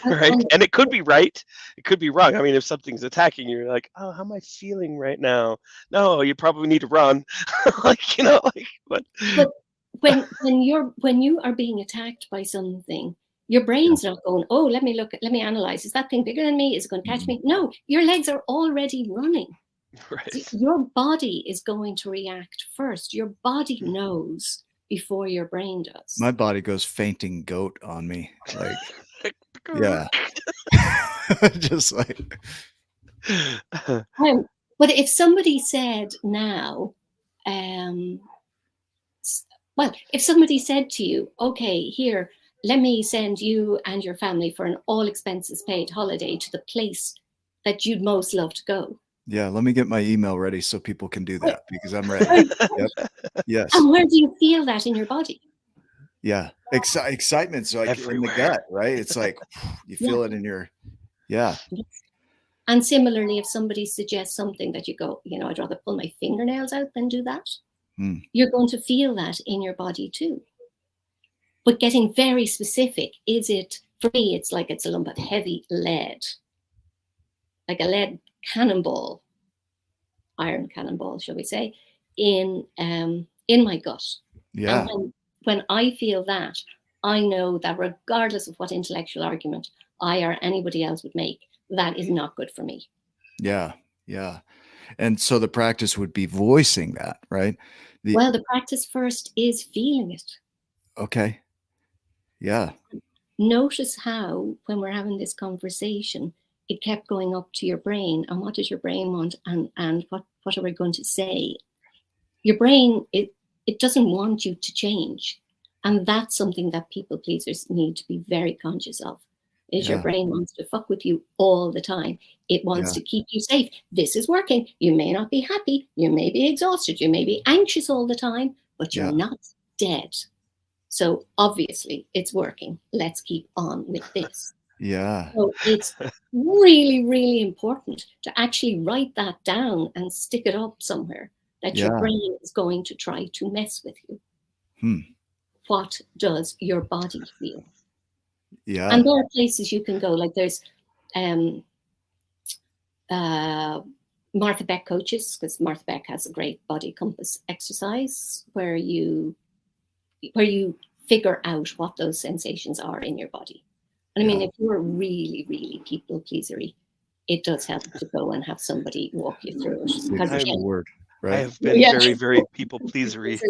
Right? And And it could be right. It could be wrong. I mean, if something's attacking you, you're like, oh, how am I feeling right now? No, you probably need to run. Like, but but when you are being attacked by something, your brain's not going, oh, let me analyze. Is that thing bigger than me? Is it going to catch me? No, your legs are already running. right. Your body is going to react first. Your body knows before your brain does. My body goes fainting goat on me. Like, yeah. Just like, But if somebody said now, if somebody said to you, okay, here, let me send you and your family for an all expenses paid holiday to the place that you'd most love to go. yeah, let me get my email ready so people can do that because I'm ready. Yep. Yes. And where do you feel that in your body? Yeah. Excitement's like Everywhere. in the gut, right? It's like you feel it in your, yeah. And similarly, if somebody suggests something that you go, I'd rather pull my fingernails out than do that, you're going to feel that in your body too. But getting very specific, for me, it's like it's a lump of heavy lead, like a lead cannonball, iron cannonball, shall we say, in my gut. Yeah. And when I feel that, I know that regardless of what intellectual argument I or anybody else would make, that is not good for me. Yeah. Yeah. And so the practice would be voicing that, right? The practice first is feeling it. Okay. Yeah. Notice how, when we're having this conversation, it kept going up to your brain. And what does your brain want? And what are we going to say? Your brain, it doesn't want you to change. And that's something that people pleasers need to be very conscious of. Your brain wants to fuck with you all the time. It wants to keep you safe. This is working. You may not be happy. You may be exhausted. You may be anxious all the time, but you're not dead. So obviously it's working. Let's keep on with this. Yeah. So it's really, really important to actually write that down and stick it up somewhere that your brain is going to try to mess with you. What does your body feel? Yeah. And there are places you can go, like there's Martha Beck coaches, because Martha Beck has a great body compass exercise where you figure out what those sensations are in your body. And I mean, if you're really, really people pleasery, it does help to go and have somebody walk you through it. Right? I have been very, very people pleasery.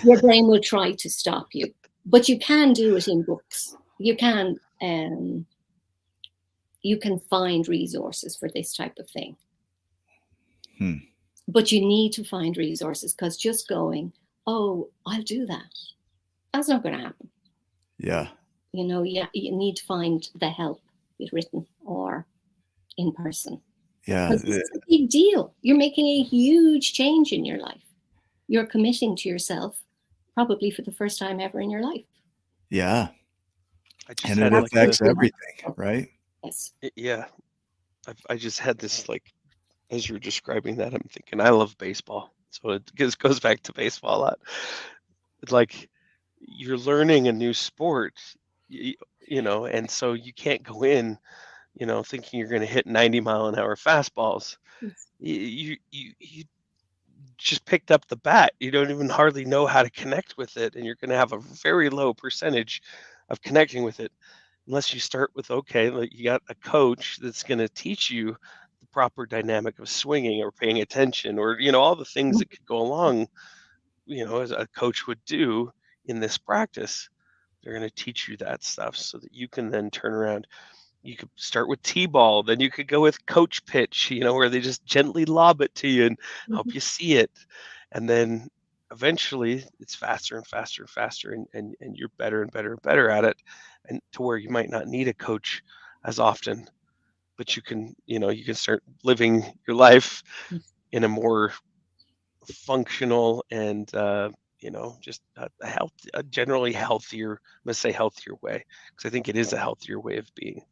Your brain will try to stop you, but you can do it in books. You can find resources for this type of thing. But you need to find resources, because just going, oh, I'll do that, that's not going to happen. Yeah. You need to find the help, be it written or in person. Yeah. It's a big deal. You're making a huge change in your life. You're committing to yourself, probably for the first time ever in your life. Yeah. And it affects everything, right? Yes. Yeah. I just had this, like, as you're describing that, I'm thinking, I love baseball. So it just goes back to baseball a lot. It's like you're learning a new sport, and so you can't go in, thinking you're going to hit 90-mile-an-hour fastballs. Yes. You just picked up the bat. You don't even hardly know how to connect with it, and you're going to have a very low percentage of connecting with it unless you start with, okay, like you got a coach that's going to teach you the proper dynamic of swinging or paying attention, or all the things that could go along, as a coach would do in this practice. They're going to teach you that stuff so that you can then turn around. You could start with T-ball, then you could go with coach pitch, where they just gently lob it to you and help you see it. And then eventually it's faster and faster and faster, and you're better and better and better at it, and to where you might not need a coach as often, but you can start living your life in a more functional and just a generally healthier, let's say healthier way, because I think it is a healthier way of being.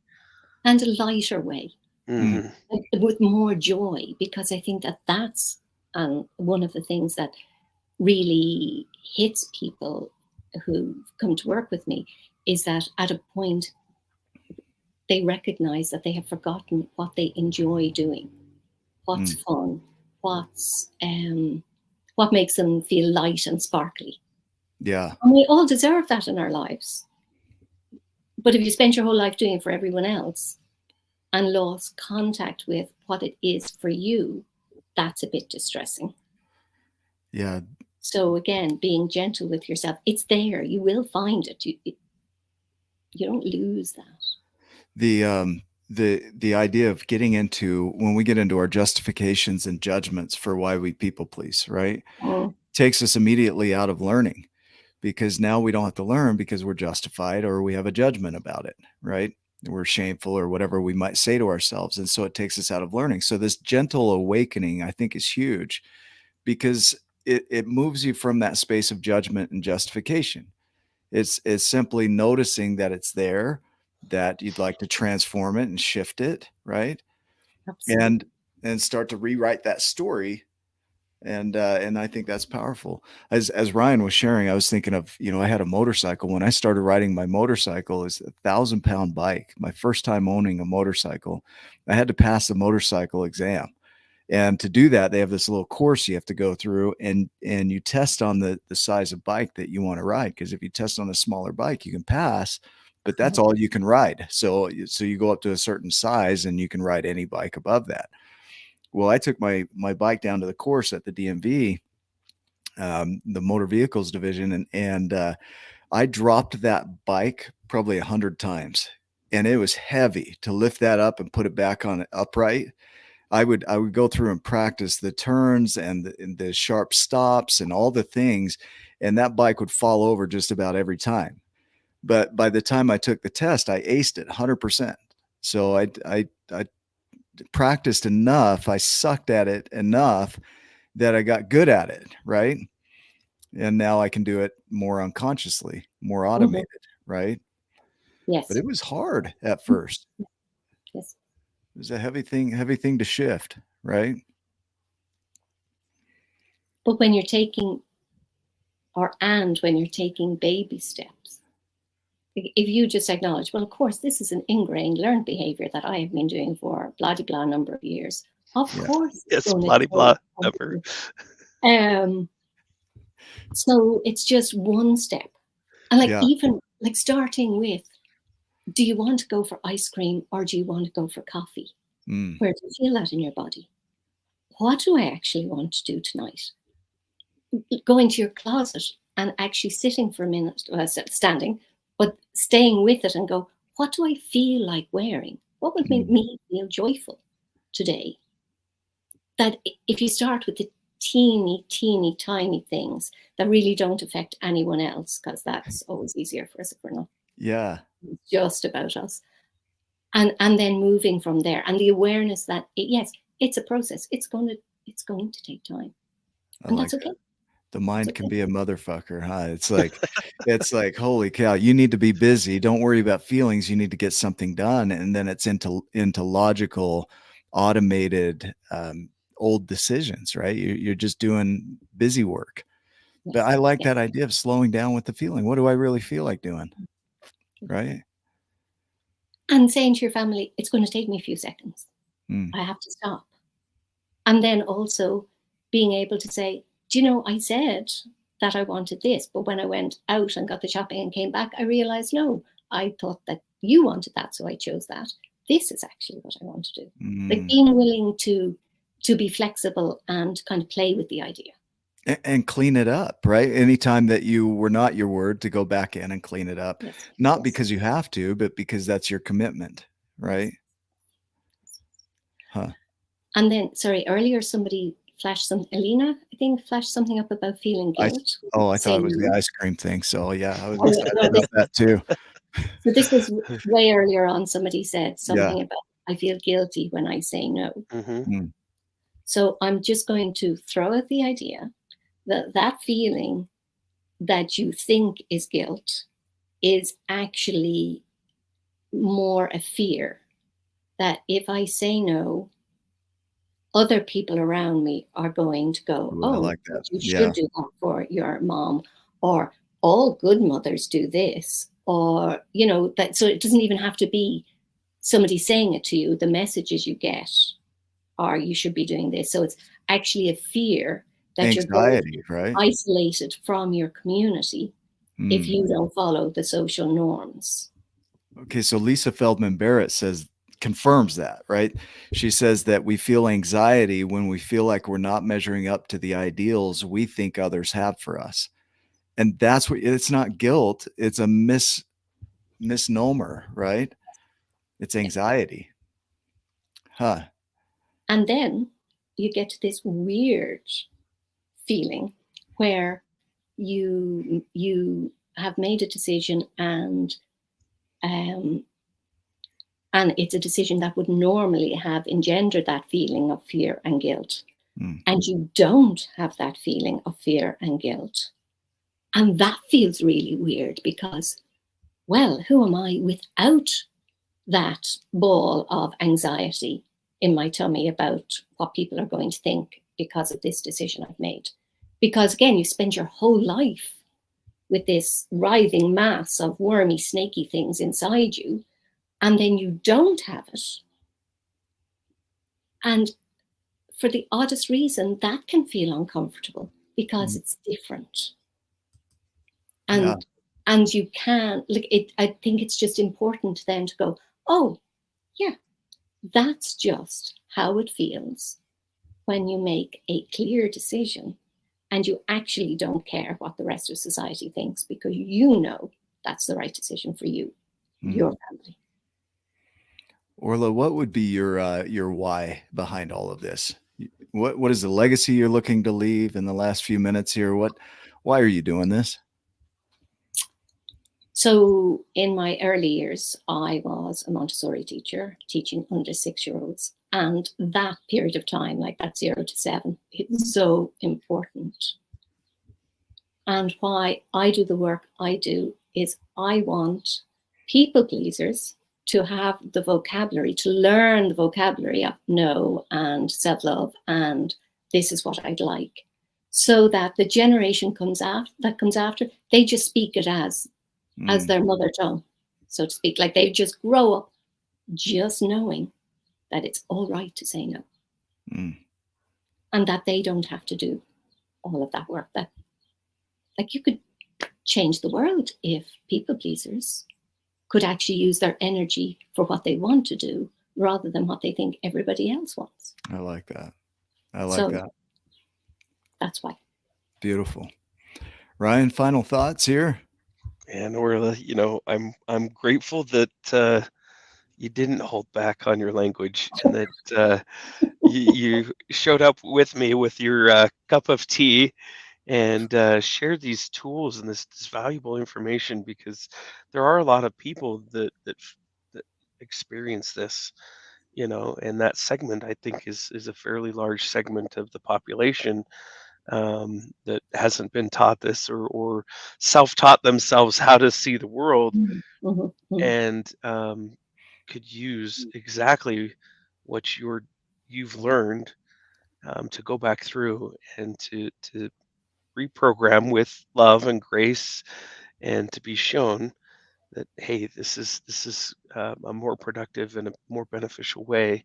And a lighter way, with more joy, because I think that's one of the things that really hits people who come to work with me, is that at a point they recognize that they have forgotten what they enjoy doing, what's fun, what makes them feel light and sparkly. Yeah. And we all deserve that in our lives. But if you spend your whole life doing it for everyone else and lost contact with what it is for you, that's a bit distressing. Yeah. So again, being gentle with yourself, it's there. You will find it. You don't lose that. The idea of getting into, when we get into our justifications and judgments for why we people please, right? Takes us immediately out of learning, because now we don't have to learn because we're justified or we have a judgment about it, right? We're shameful or whatever we might say to ourselves. And so it takes us out of learning. So this gentle awakening, I think, is huge, because it moves you from that space of judgment and justification. It's simply noticing that it's there, that you'd like to transform it and shift it, right? Absolutely. And start to rewrite that story. And I think that's powerful. As Ryan was sharing, I was thinking of, I had a motorcycle. When I started riding my motorcycle, it's 1,000-pound bike. My first time owning a motorcycle, I had to pass the motorcycle exam. And to do that, they have this little course you have to go through, and you test on the size of bike that you want to ride. Because if you test on a smaller bike, you can pass, but that's all you can ride. So you go up to a certain size and you can ride any bike above that. Well, I took my bike down to the course at the DMV, the motor vehicles division, and I dropped that bike probably 100 times, and it was heavy to lift that up and put it back on upright. I would go through and practice the turns and the sharp stops and all the things, and that bike would fall over just about every time. But by the time I took the test, I aced it 100%. So I practiced enough. I sucked at it enough that I got good at it, right? And now I can do it more unconsciously, more automated, right? Yes. But it was hard at first. Yes. It was a heavy thing to shift, right? But when you're taking baby steps, if you just acknowledge, well, of course, this is an ingrained learned behavior that I have been doing for blah, blah, blah number of years. Of course. Yes, blah, blah, number. So it's just one step. And even starting with, do you want to go for ice cream or do you want to go for coffee? Where do you feel that in your body? What do I actually want to do tonight? Go into your closet and actually sitting for a minute, standing, but staying with it and go, what do I feel like wearing? What would make me feel joyful today? That if you start with the teeny, tiny things that really don't affect anyone else, because that's always easier for us if we're not just about us. And then moving from there, and the awareness that it's a process. It's going to take time, and that's okay. The mind can be a motherfucker, huh? It's like, holy cow, you need to be busy. Don't worry about feelings. You need to get something done, and then it's into logical, automated, old decisions, right? You're just doing busy work. But I like that idea of slowing down with the feeling. What do I really feel like doing, right? And saying to your family, it's going to take me a few seconds. I have to stop. And then also being able to say, do you know, I said that I wanted this, but when I went out and got the shopping and came back, I realized, no, I thought that you wanted that, so I chose that. This is actually what I want to do. Like being willing to be flexible and kind of play with the idea. And clean it up, right? Anytime that you were not your word, to go back in and clean it up. Not because you have to, but because that's your commitment, right? Huh. And then, earlier somebody flashed Alina, I think, flashed something up about feeling guilt. I thought it was the ice cream thing. So yeah, I was excited about that too. So this was way earlier on. Somebody said something about, I feel guilty when I say no. So I'm just going to throw out the idea that feeling that you think is guilt is actually more a fear that if I say no, other people around me are going to go, Ooh, I oh, like that. you Yeah. should do that for your mom, or all good mothers do this, or, you know, that. So it doesn't even have to be somebody saying it to you. The messages you get are, you should be doing this. So it's actually a fear that you're going to Anxiety, right? be isolated from your community if you don't follow the social norms. Okay, so Lisa Feldman Barrett confirms that, right? She says that we feel anxiety when we feel like we're not measuring up to the ideals we think others have for us. And that's what, it's not guilt, it's a misnomer, right? It's anxiety. Huh. And then you get to this weird feeling where you have made a decision, and it's a decision that would normally have engendered that feeling of fear and guilt. And you don't have that feeling of fear and guilt. And that feels really weird because, well, who am I without that ball of anxiety in my tummy about what people are going to think because of this decision I've made? Because again, you spend your whole life with this writhing mass of wormy, snaky things inside you, and then you don't have it. And for the oddest reason, that can feel uncomfortable because it's different. And you can, like, it. I think it's just important then to go, oh, yeah, that's just how it feels when you make a clear decision and you actually don't care what the rest of society thinks, because you know that's the right decision for you, your family. Orla, what would be your why behind all of this? What is the legacy you're looking to leave in the last few minutes here? Why are you doing this? So in my early years, I was a Montessori teacher teaching under 6-year-olds. And that period of time, like that 0 to 7, it's so important. And why I do the work I do is I want people pleasers to have the vocabulary, to learn the vocabulary of no and self-love and this is what I'd like, so that the generation that comes after, they just speak it as their mother tongue, so to speak. Like they just grow up just knowing that it's all right to say no. And that they don't have to do all of that work. That, like, you could change the world if people pleasers could actually use their energy for what they want to do rather than what they think everybody else wants. I like that. I like that. That's why. Beautiful. Ryan, final thoughts here? And Orla, you know, I'm grateful that you didn't hold back on your language, and that you showed up with me with your cup of tea and shared these tools and this valuable information, because there are a lot of people that experience this, you know, and that segment, I think, is a fairly large segment of the population that hasn't been taught this, or self-taught themselves how to see the world, and could use exactly what you've learned to go back through and to reprogram with love and grace, and to be shown that, hey, this is a more productive and a more beneficial way,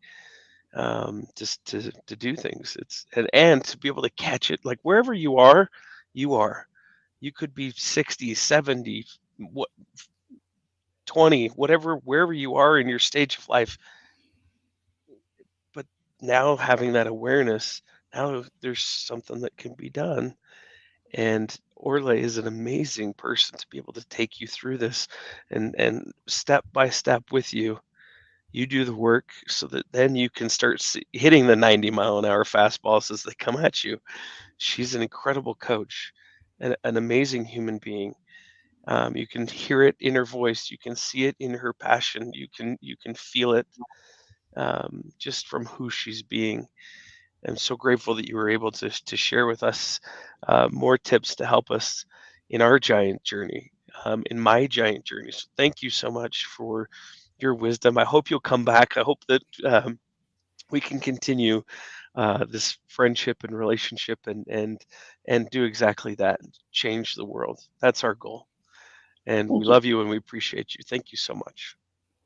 just to do things. It's and to be able to catch it, like wherever you are, you could be 60, 70, 20, whatever, wherever you are in your stage of life. But now having that awareness, now there's something that can be done. And Orla is an amazing person to be able to take you through this, and step by step with you. You do the work so that then you can start hitting the 90-mile-an-hour fastballs as they come at you. She's an incredible coach, an amazing human being. You can hear it in her voice. You can see it in her passion. You can feel it just from who she's being. I'm so grateful that you were able to share with us more tips to help us in our giant journey, in my giant journey. So thank you so much for your wisdom. I hope you'll come back. I hope that we can continue this friendship and relationship and do exactly that, change the world. That's our goal. And we love you and we appreciate you. Thank you so much.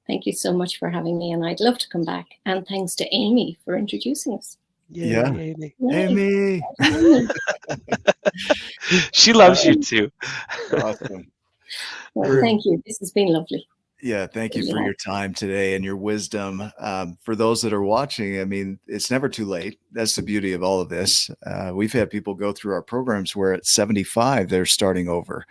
Thank you so much for having me, and I'd love to come back. And thanks to Amy for introducing us. Yeah. Amy. Amy. She loves you too. Awesome. Well, thank you. This has been lovely. Yeah, thank you for your time today and your wisdom. For those that are watching, I mean, it's never too late. That's the beauty of all of this. We've had people go through our programs where at 75, they're starting over,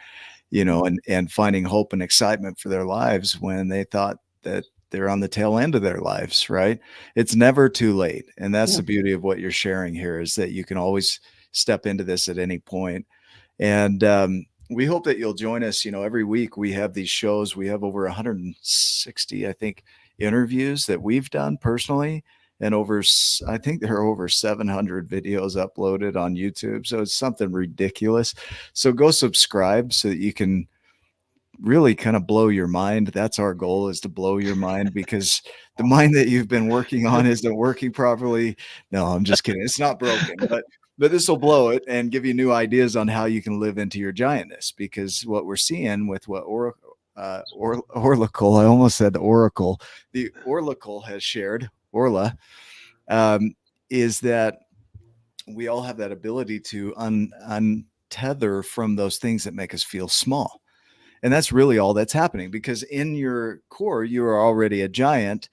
you know, and finding hope and excitement for their lives when they thought that they're on the tail end of their lives, right? It's never too late. And that's the beauty of what you're sharing here, is that you can always step into this at any point. And we hope that you'll join us. You know, every week we have these shows. We have over 160, I think, interviews that we've done personally. And I think there are over 700 videos uploaded on YouTube. So it's something ridiculous. So go subscribe so that you can really kind of blow your mind. That's our goal, is to blow your mind, because the mind that you've been working on isn't working properly. No, I'm just kidding. It's not broken, but this will blow it and give you new ideas on how you can live into your giantness. Because what we're seeing with what Orlacle, I almost said Oracle, the Orlacle has shared, Orla, is that we all have that ability to untether from those things that make us feel small. And that's really all that's happening, because in your core, you are already a giant,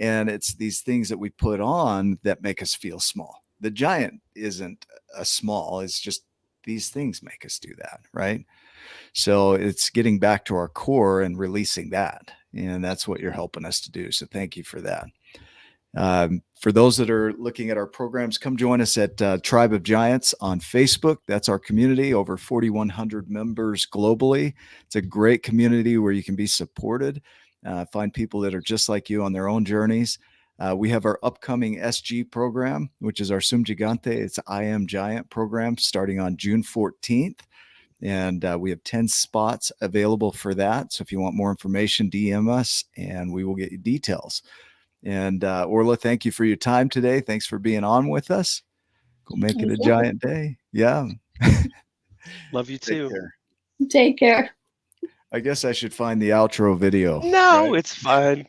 and it's these things that we put on that make us feel small. The giant isn't a small, it's just these things make us do that, right? So it's getting back to our core and releasing that. And that's what you're helping us to do. So thank you for that. For those that are looking at our programs, come join us at Tribe of Giants on Facebook. That's our community, over 4,100 members globally. It's a great community where you can be supported, find people that are just like you on their own journeys. We have our upcoming SG program, which is our Sum Gigante. It's I Am Giant program starting on June 14th. And we have 10 spots available for that. So if you want more information, DM us and we will get you details. And Orla, thank you for your time today. Thanks for being on with us. Go make it a giant day. Yeah. Love you too. Take care. I guess I should find the outro video. No, right? It's fine.